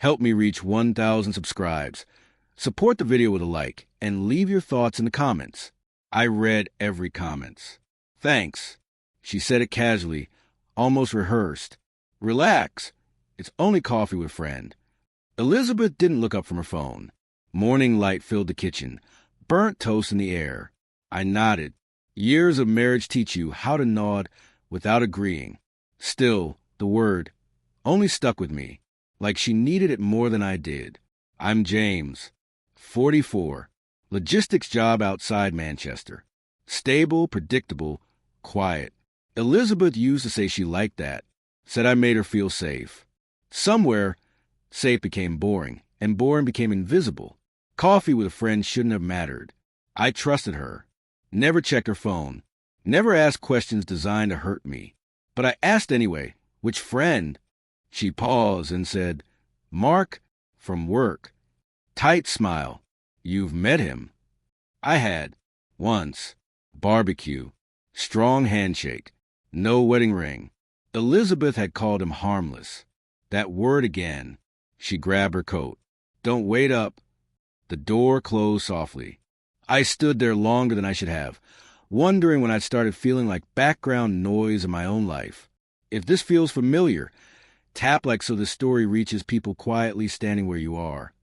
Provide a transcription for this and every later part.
Help me reach 1,000 subscribes. Support the video with a like and leave your thoughts in the comments. I read every comment. Thanks. She said it casually, almost rehearsed. Relax. It's only coffee with a friend. Elizabeth didn't look up from her phone. Morning light filled the kitchen, burnt toast in the air. I nodded. Years of marriage teach you how to nod without agreeing. Still, the word only stuck with me, like she needed it more than I did. I'm James, 44, logistics job outside Manchester. Stable, predictable, quiet. Elizabeth used to say she liked that, said I made her feel safe. Somewhere, safe became boring, and boring became invisible. Coffee with a friend shouldn't have mattered. I trusted her. Never checked her phone. Never asked questions designed to hurt me. But I asked anyway, which friend? She paused and said, Mark, from work. Tight smile. You've met him. I had. Once. Barbecue. Strong handshake. No wedding ring. Elizabeth had called him harmless. That word again. She grabbed her coat. Don't wait up. The door closed softly. I stood there longer than I should have, wondering when I'd started feeling like background noise in my own life. If this feels familiar, tap like so the story reaches people quietly standing where you are.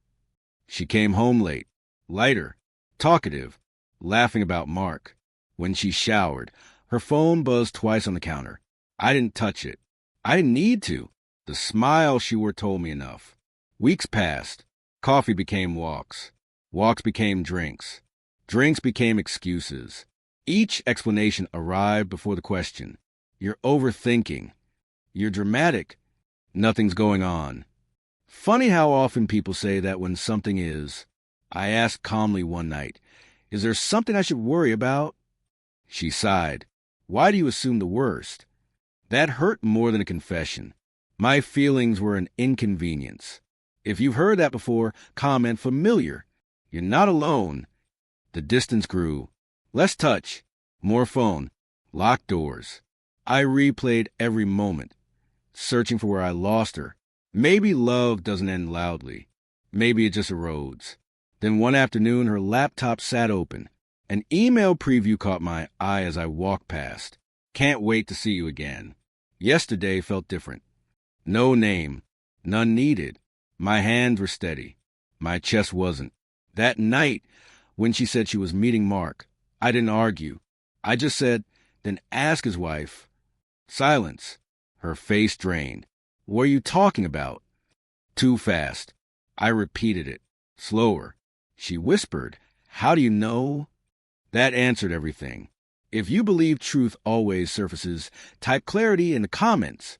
She came home late, lighter, talkative, laughing about Mark. When she showered, her phone buzzed twice on the counter. I didn't touch it. I didn't need to. The smile she wore told me enough. Weeks passed. Coffee became walks. Walks became drinks. Drinks became excuses. Each explanation arrived before the question. You're overthinking. You're dramatic. Nothing's going on. Funny how often people say that when something is. I asked calmly one night, is there something I should worry about? She sighed. Why do you assume the worst? That hurt more than a confession. My feelings were an inconvenience. If you've heard that before, comment familiar. You're not alone. The distance grew. Less touch. More phone. Locked doors. I replayed every moment, searching for where I lost her. Maybe love doesn't end loudly. Maybe it just erodes. Then one afternoon, her laptop sat open. An email preview caught my eye as I walked past. Can't wait to see you again. Yesterday felt different. No name. None needed. My hands were steady. My chest wasn't. That night, when she said she was meeting Mark, I didn't argue. I just said, then ask his wife. Silence. Her face drained. What are you talking about? Too fast. I repeated it. Slower. She whispered, how do you know? That answered everything. If you believe truth always surfaces, type clarity in the comments.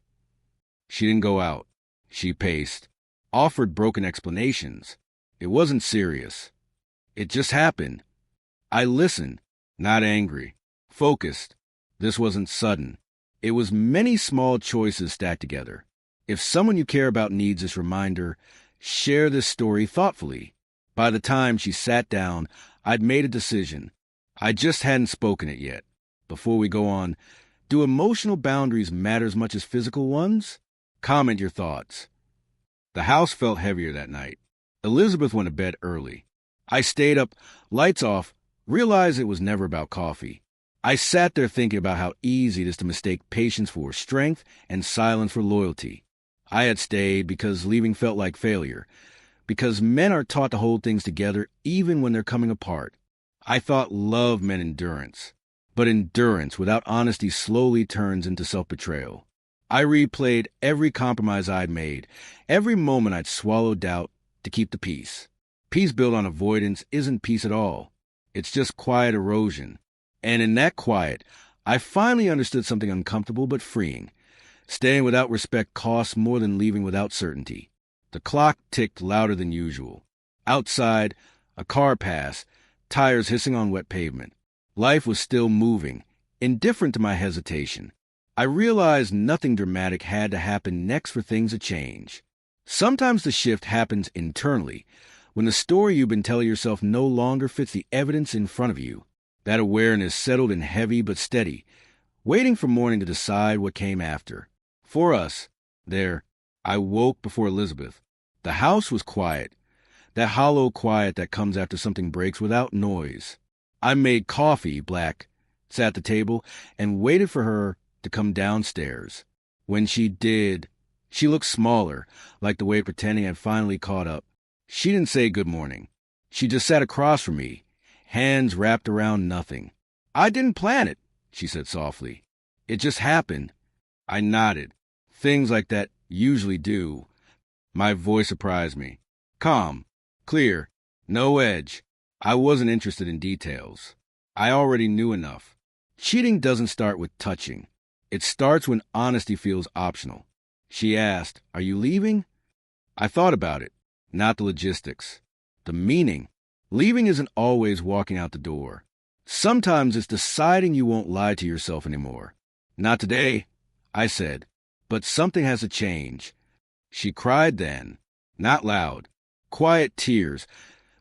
She didn't go out. She paced. Offered broken explanations. It wasn't serious. It just happened. I listened, not angry, focused. This wasn't sudden. It was many small choices stacked together. If someone you care about needs this reminder, share this story thoughtfully. By the time she sat down, I'd made a decision. I just hadn't spoken it yet. Before we go on, do emotional boundaries matter as much as physical ones? Comment your thoughts. The house felt heavier that night. Elizabeth went to bed early. I stayed up, lights off, realized it was never about coffee. I sat there thinking about how easy it is to mistake patience for strength and silence for loyalty. I had stayed because leaving felt like failure, because men are taught to hold things together even when they're coming apart. I thought love meant endurance, but endurance without honesty slowly turns into self-betrayal. I replayed every compromise I'd made, every moment I'd swallowed doubt to keep the peace. Peace built on avoidance isn't peace at all. It's just quiet erosion. And in that quiet, I finally understood something uncomfortable but freeing. Staying without respect costs more than leaving without certainty. The clock ticked louder than usual. Outside, a car passed, tires hissing on wet pavement. Life was still moving, indifferent to my hesitation. I realized nothing dramatic had to happen next for things to change. Sometimes the shift happens internally, when the story you've been telling yourself no longer fits the evidence in front of you. That awareness settled in heavy but steady, waiting for morning to decide what came after. For us, I woke before Elizabeth. The house was quiet, that hollow quiet that comes after something breaks without noise. I made coffee, black, sat at the table, and waited for her to come downstairs. When she did, she looked smaller, like the way pretending had finally caught up. She didn't say good morning. She just sat across from me, hands wrapped around nothing. I didn't plan it, she said softly. It just happened. I nodded. Things like that usually do. My voice surprised me. Calm, clear, no edge. I wasn't interested in details. I already knew enough. Cheating doesn't start with touching. It starts when honesty feels optional. She asked, "Are you leaving?" I thought about it, not the logistics. The meaning. Leaving isn't always walking out the door. Sometimes it's deciding you won't lie to yourself anymore. Not today, I said, but something has to change. She cried then, not loud, quiet tears,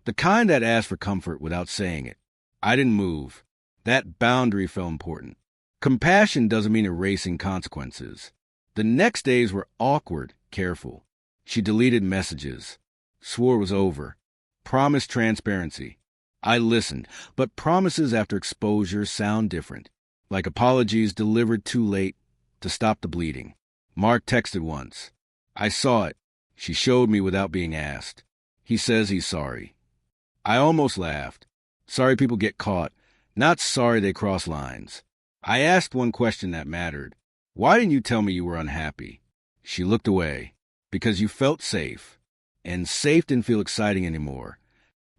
the kind that asked for comfort without saying it. I didn't move. That boundary felt important. Compassion doesn't mean erasing consequences. The next days were awkward, careful. She deleted messages, swore it was over, promised transparency. I listened, but promises after exposure sound different, like apologies delivered too late to stop the bleeding. Mark texted once. I saw it. She showed me without being asked. He says he's sorry. I almost laughed. Sorry people get caught, not sorry they cross lines. I asked one question that mattered. Why didn't you tell me you were unhappy? She looked away. Because you felt safe. And safe didn't feel exciting anymore.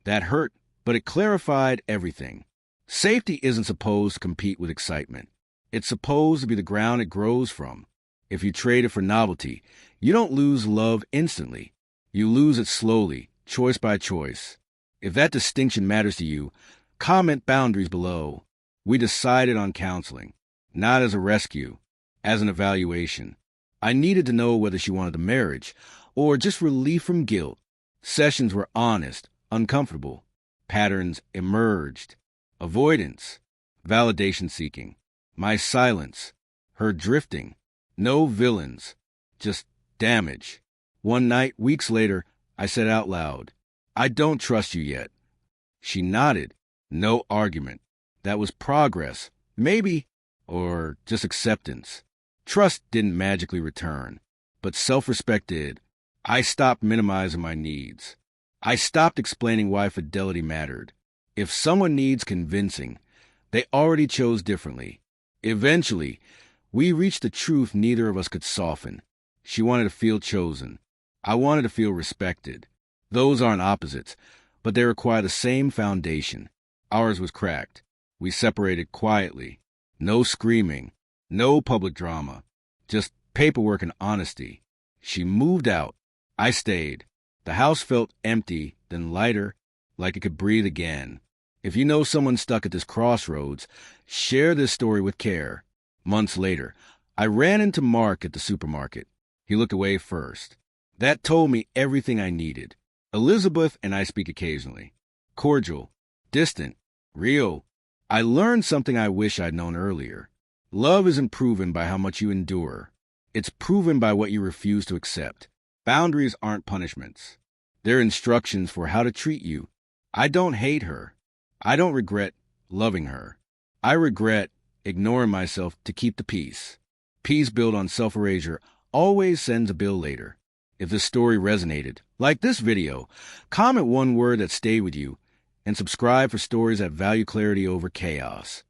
That hurt, but it clarified everything. Safety isn't supposed to compete with excitement. It's supposed to be the ground it grows from. If you trade it for novelty, you don't lose love instantly. You lose it slowly, choice by choice. If that distinction matters to you, comment boundaries below. We decided on counseling, not as a rescue, as an evaluation. I needed to know whether she wanted the marriage or just relief from guilt. Sessions were honest, uncomfortable. Patterns emerged. Avoidance, validation seeking, my silence, her drifting. No villains, just damage. One night, weeks later, I said out loud, I don't trust you yet. She nodded. No argument. That was progress, maybe, or just acceptance. Trust didn't magically return, but self-respect did. I stopped minimizing my needs. I stopped explaining why fidelity mattered. If someone needs convincing, they already chose differently. Eventually, we reached the truth neither of us could soften. She wanted to feel chosen. I wanted to feel respected. Those aren't opposites, but they require the same foundation. Ours was cracked. We separated quietly. No screaming. No public drama. Just paperwork and honesty. She moved out. I stayed. The house felt empty, then lighter, like it could breathe again. If you know someone stuck at this crossroads, share this story with care. Months later, I ran into Mark at the supermarket. He looked away first. That told me everything I needed. Elizabeth and I speak occasionally. Cordial, distant, real. I learned something I wish I'd known earlier. Love isn't proven by how much you endure. It's proven by what you refuse to accept. Boundaries aren't punishments. They're instructions for how to treat you. I don't hate her. I don't regret loving her. I regret ignoring myself to keep the peace. Peace built on self-erasure always sends a bill later. If this story resonated, like this video, comment one word that stayed with you, and subscribe for stories that value clarity over chaos.